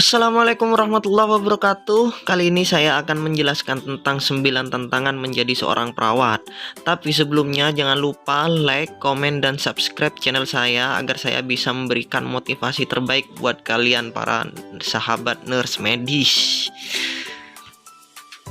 Assalamualaikum warahmatullahi wabarakatuh. Kali ini saya akan menjelaskan tentang 9 tantangan menjadi seorang perawat. Tapi sebelumnya jangan lupa like, komen, dan subscribe channel saya agar saya bisa memberikan motivasi terbaik buat kalian para sahabat nurse medis.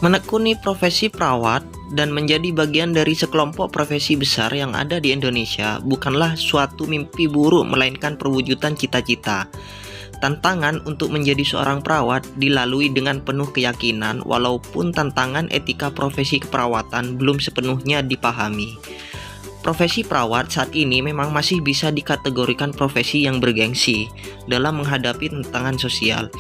Menekuni profesi perawat dan menjadi bagian dari sekelompok profesi besar yang ada di Indonesia bukanlah suatu mimpi buruk, melainkan perwujudan cita-cita. Tantangan untuk menjadi seorang perawat dilalui dengan penuh keyakinan, walaupun tantangan etika profesi keperawatan belum sepenuhnya dipahami. Profesi perawat saat ini memang masih bisa dikategorikan profesi yang bergengsi dalam menghadapi tantangan sosial.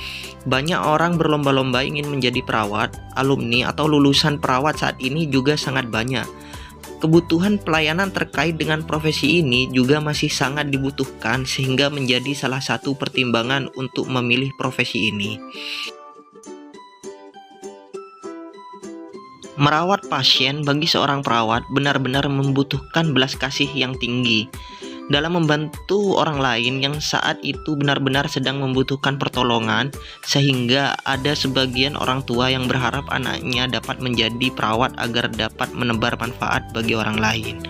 Banyak orang berlomba-lomba ingin menjadi perawat. Alumni atau lulusan perawat saat ini juga sangat banyak. Kebutuhan pelayanan terkait dengan profesi ini juga masih sangat dibutuhkan, sehingga menjadi salah satu pertimbangan untuk memilih profesi ini. Merawat pasien bagi seorang perawat benar-benar membutuhkan belas kasih yang tinggi dalam membantu orang lain yang saat itu benar-benar sedang membutuhkan pertolongan, sehingga ada sebagian orang tua yang berharap anaknya dapat menjadi perawat agar dapat menebar manfaat bagi orang lain.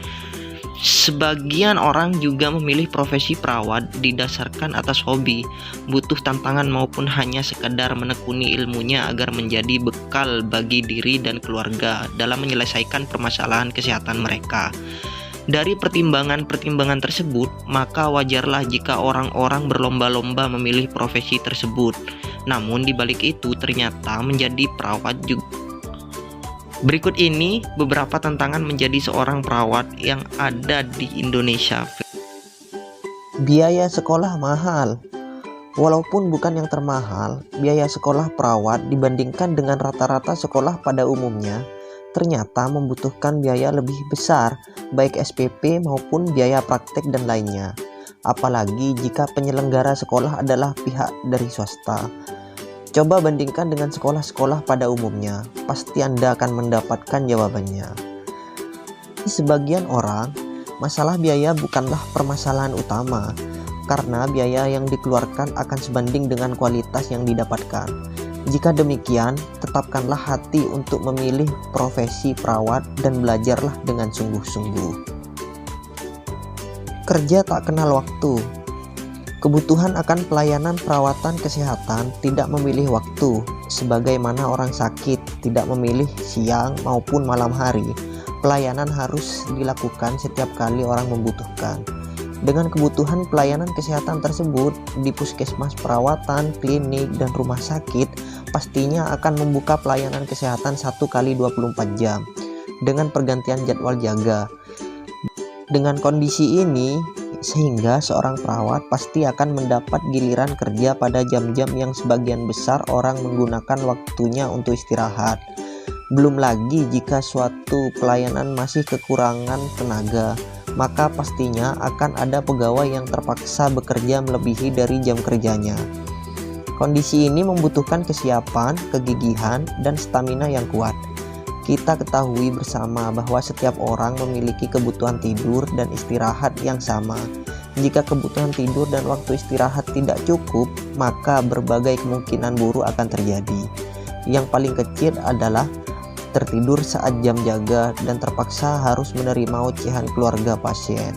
Sebagian orang juga memilih profesi perawat didasarkan atas hobi, butuh tantangan maupun hanya sekedar menekuni ilmunya agar menjadi bekal bagi diri dan keluarga dalam menyelesaikan permasalahan kesehatan mereka. Dari pertimbangan-pertimbangan tersebut, maka wajarlah jika orang-orang berlomba-lomba memilih profesi tersebut. Namun di balik itu ternyata menjadi perawat juga. Berikut ini beberapa tantangan menjadi seorang perawat yang ada di Indonesia. Biaya sekolah mahal. Walaupun bukan yang termahal, biaya sekolah perawat dibandingkan dengan rata-rata sekolah pada umumnya ternyata membutuhkan biaya lebih besar, baik SPP maupun biaya praktek dan lainnya. Apalagi jika penyelenggara sekolah adalah pihak dari swasta. Coba bandingkan dengan sekolah-sekolah pada umumnya, pasti Anda akan mendapatkan jawabannya. Sebagian orang, masalah biaya bukanlah permasalahan utama, karena biaya yang dikeluarkan akan sebanding dengan kualitas yang didapatkan. Jika demikian, tetapkanlah hati untuk memilih profesi perawat dan belajarlah dengan sungguh-sungguh. Kerja tak kenal waktu. Kebutuhan akan pelayanan perawatan kesehatan tidak memilih waktu, sebagaimana orang sakit tidak memilih siang maupun malam hari. Pelayanan harus dilakukan setiap kali orang membutuhkan. Dengan kebutuhan pelayanan kesehatan tersebut di puskesmas, perawatan, klinik, dan rumah sakit, pastinya akan membuka pelayanan kesehatan 1 kali 24 jam dengan pergantian jadwal jaga. Dengan kondisi ini, sehingga seorang perawat pasti akan mendapat giliran kerja pada jam-jam yang sebagian besar orang menggunakan waktunya untuk istirahat. Belum lagi jika suatu pelayanan masih kekurangan tenaga, maka pastinya akan ada pegawai yang terpaksa bekerja melebihi dari jam kerjanya. Kondisi ini membutuhkan kesiapan, kegigihan, dan stamina yang kuat. Kita ketahui bersama bahwa setiap orang memiliki kebutuhan tidur dan istirahat yang sama. Jika kebutuhan tidur dan waktu istirahat tidak cukup, maka berbagai kemungkinan buruk akan terjadi. Yang paling kecil adalah tertidur saat jam jaga dan terpaksa harus menerima ocehan keluarga pasien.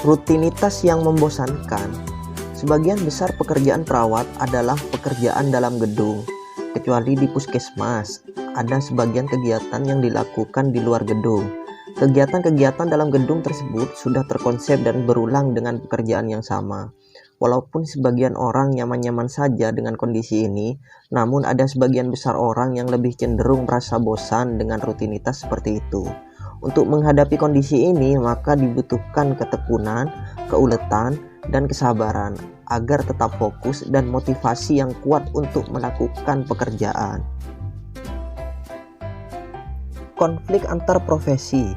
Rutinitas yang membosankan. Sebagian besar pekerjaan perawat adalah pekerjaan dalam gedung, kecuali di puskesmas. Ada sebagian kegiatan yang dilakukan di luar gedung. Kegiatan-kegiatan dalam gedung tersebut sudah terkonsep dan berulang dengan pekerjaan yang sama. Walaupun sebagian orang nyaman-nyaman saja dengan kondisi ini, namun ada sebagian besar orang yang lebih cenderung merasa bosan dengan rutinitas seperti itu. Untuk menghadapi kondisi ini, maka dibutuhkan ketekunan, keuletan, dan kesabaran agar tetap fokus dan motivasi yang kuat untuk melakukan pekerjaan. Konflik antar profesi.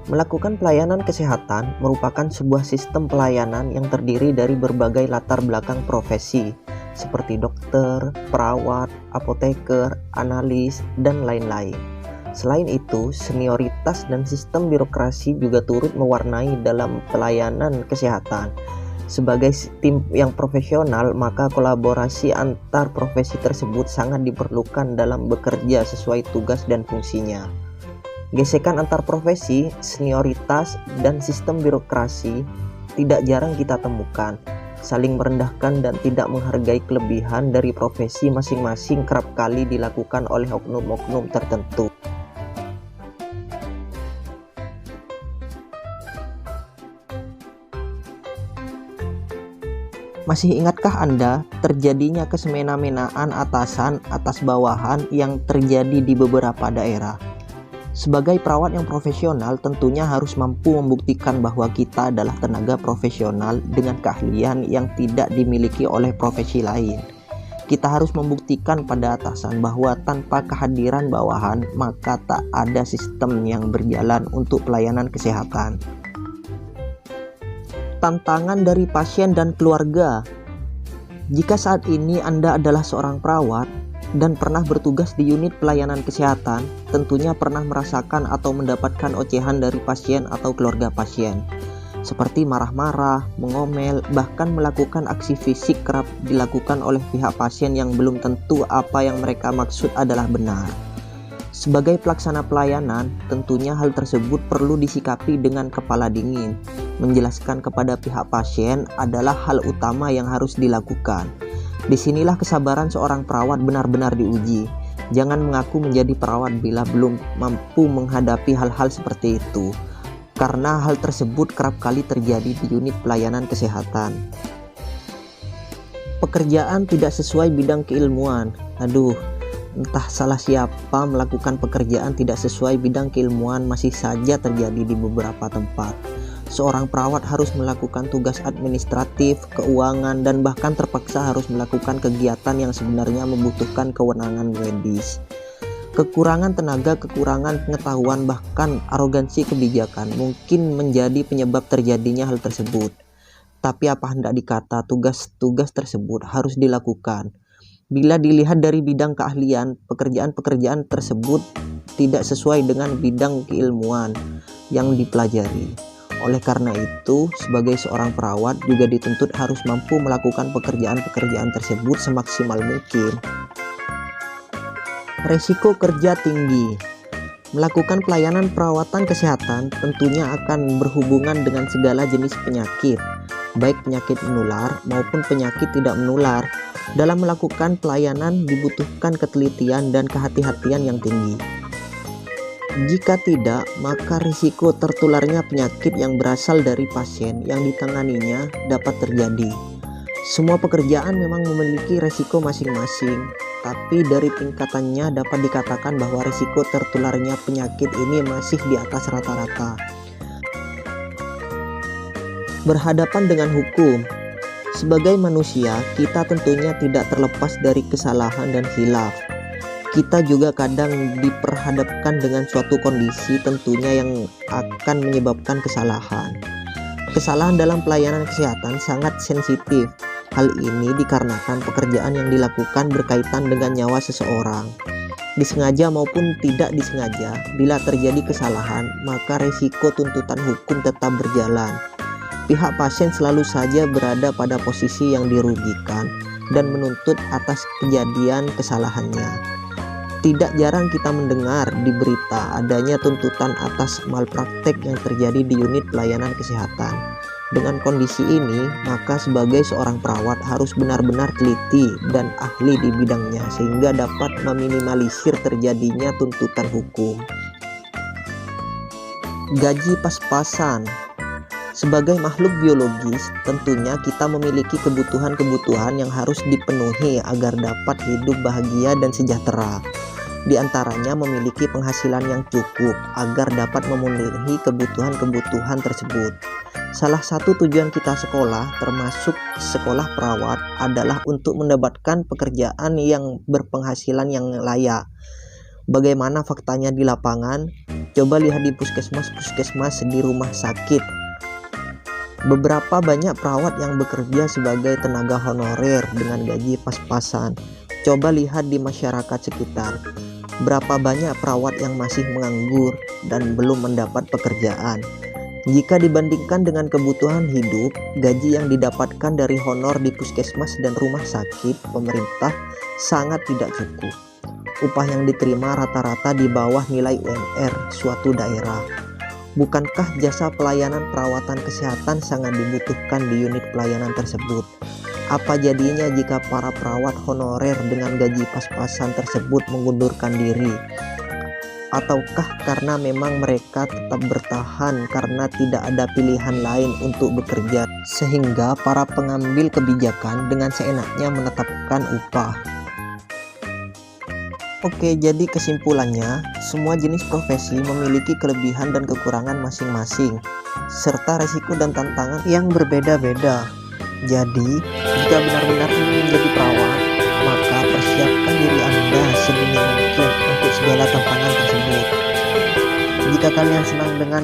Melakukan pelayanan kesehatan merupakan sebuah sistem pelayanan yang terdiri dari berbagai latar belakang profesi, seperti dokter, perawat, apoteker, analis, dan lain-lain. Selain itu, senioritas dan sistem birokrasi juga turut mewarnai dalam pelayanan kesehatan. Sebagai tim yang profesional, maka kolaborasi antar profesi tersebut sangat diperlukan dalam bekerja sesuai tugas dan fungsinya. Gesekan antar profesi, senioritas, dan sistem birokrasi tidak jarang kita temukan. Saling merendahkan dan tidak menghargai kelebihan dari profesi masing-masing kerap kali dilakukan oleh oknum-oknum tertentu. Masih ingatkah Anda terjadinya kesemena-menaan atasan atas bawahan yang terjadi di beberapa daerah? Sebagai perawat yang profesional, tentunya harus mampu membuktikan bahwa kita adalah tenaga profesional dengan keahlian yang tidak dimiliki oleh profesi lain. Kita harus membuktikan pada atasan bahwa tanpa kehadiran bawahan, maka tak ada sistem yang berjalan untuk pelayanan kesehatan. Tantangan dari pasien dan keluarga. Jika saat ini Anda adalah seorang perawat dan pernah bertugas di unit pelayanan kesehatan, tentunya pernah merasakan atau mendapatkan ocehan dari pasien atau keluarga pasien, seperti marah-marah, mengomel, bahkan melakukan aksi fisik kerap dilakukan oleh pihak pasien yang belum tentu apa yang mereka maksud adalah benar. Sebagai pelaksana pelayanan, tentunya hal tersebut perlu disikapi dengan kepala dingin. Menjelaskan kepada pihak pasien adalah hal utama yang harus dilakukan. Disinilah kesabaran seorang perawat benar-benar diuji. Jangan mengaku menjadi perawat bila belum mampu menghadapi hal-hal seperti itu, karena hal tersebut kerap kali terjadi di unit pelayanan kesehatan. Pekerjaan tidak sesuai bidang keilmuan. Entah salah siapa melakukan pekerjaan tidak sesuai bidang keilmuan masih saja terjadi di beberapa tempat. Seorang perawat harus melakukan tugas administratif, keuangan, dan bahkan terpaksa harus melakukan kegiatan yang sebenarnya membutuhkan kewenangan medis. Kekurangan tenaga, kekurangan pengetahuan, bahkan arogansi kebijakan mungkin menjadi penyebab terjadinya hal tersebut. Tapi apa hendak dikata, tugas-tugas tersebut harus dilakukan. Bila dilihat dari bidang keahlian, pekerjaan-pekerjaan tersebut tidak sesuai dengan bidang keilmuan yang dipelajari. Oleh karena itu, sebagai seorang perawat juga dituntut harus mampu melakukan pekerjaan-pekerjaan tersebut semaksimal mungkin. Resiko kerja tinggi. Melakukan pelayanan perawatan kesehatan tentunya akan berhubungan dengan segala jenis penyakit, baik penyakit menular maupun penyakit tidak menular. Dalam melakukan pelayanan dibutuhkan ketelitian dan kehati-hatian yang tinggi. Jika tidak, maka risiko tertularnya penyakit yang berasal dari pasien yang ditanganinya dapat terjadi. Semua pekerjaan memang memiliki risiko masing-masing, tapi dari tingkatannya dapat dikatakan bahwa risiko tertularnya penyakit ini masih di atas rata-rata. Berhadapan dengan hukum. Sebagai manusia, kita tentunya tidak terlepas dari kesalahan dan khilaf. Kita juga kadang diperhadapkan dengan suatu kondisi tentunya yang akan menyebabkan kesalahan. Kesalahan dalam pelayanan kesehatan sangat sensitif. Hal ini dikarenakan pekerjaan yang dilakukan berkaitan dengan nyawa seseorang. Disengaja maupun tidak disengaja, bila terjadi kesalahan, maka resiko tuntutan hukum tetap berjalan. Pihak pasien selalu saja berada pada posisi yang dirugikan dan menuntut atas kejadian kesalahannya. Tidak jarang kita mendengar di berita adanya tuntutan atas malpraktek yang terjadi di unit pelayanan kesehatan. Dengan kondisi ini, maka sebagai seorang perawat harus benar-benar teliti dan ahli di bidangnya sehingga dapat meminimalisir terjadinya tuntutan hukum. Gaji pas-pasan. Sebagai makhluk biologis, tentunya kita memiliki kebutuhan-kebutuhan yang harus dipenuhi agar dapat hidup bahagia dan sejahtera. Di antaranya memiliki penghasilan yang cukup agar dapat memenuhi kebutuhan-kebutuhan tersebut. Salah satu tujuan kita sekolah, termasuk sekolah perawat, adalah untuk mendapatkan pekerjaan yang berpenghasilan yang layak. Bagaimana faktanya di lapangan? Coba lihat di puskesmas-puskesmas di rumah sakit. Beberapa banyak perawat yang bekerja sebagai tenaga honorer dengan gaji pas-pasan. Coba lihat di masyarakat sekitar. Berapa banyak perawat yang masih menganggur dan belum mendapat pekerjaan. Jika dibandingkan dengan kebutuhan hidup, gaji yang didapatkan dari honor di puskesmas dan rumah sakit pemerintah sangat tidak cukup. Upah yang diterima rata-rata di bawah nilai UMR suatu daerah. Bukankah jasa pelayanan perawatan kesehatan sangat dibutuhkan di unit pelayanan tersebut? Apa jadinya jika para perawat honorer dengan gaji pas-pasan tersebut mengundurkan diri? Ataukah karena memang mereka tetap bertahan karena tidak ada pilihan lain untuk bekerja, sehingga para pengambil kebijakan dengan seenaknya menetapkan upah? Oke, jadi kesimpulannya, semua jenis profesi memiliki kelebihan dan kekurangan masing-masing, serta resiko dan tantangan yang berbeda-beda. Jadi, jika benar-benar ingin menjadi perawat, maka persiapkan diri Anda sedini mungkin untuk segala tantangan tersebut. Jika kalian senang dengan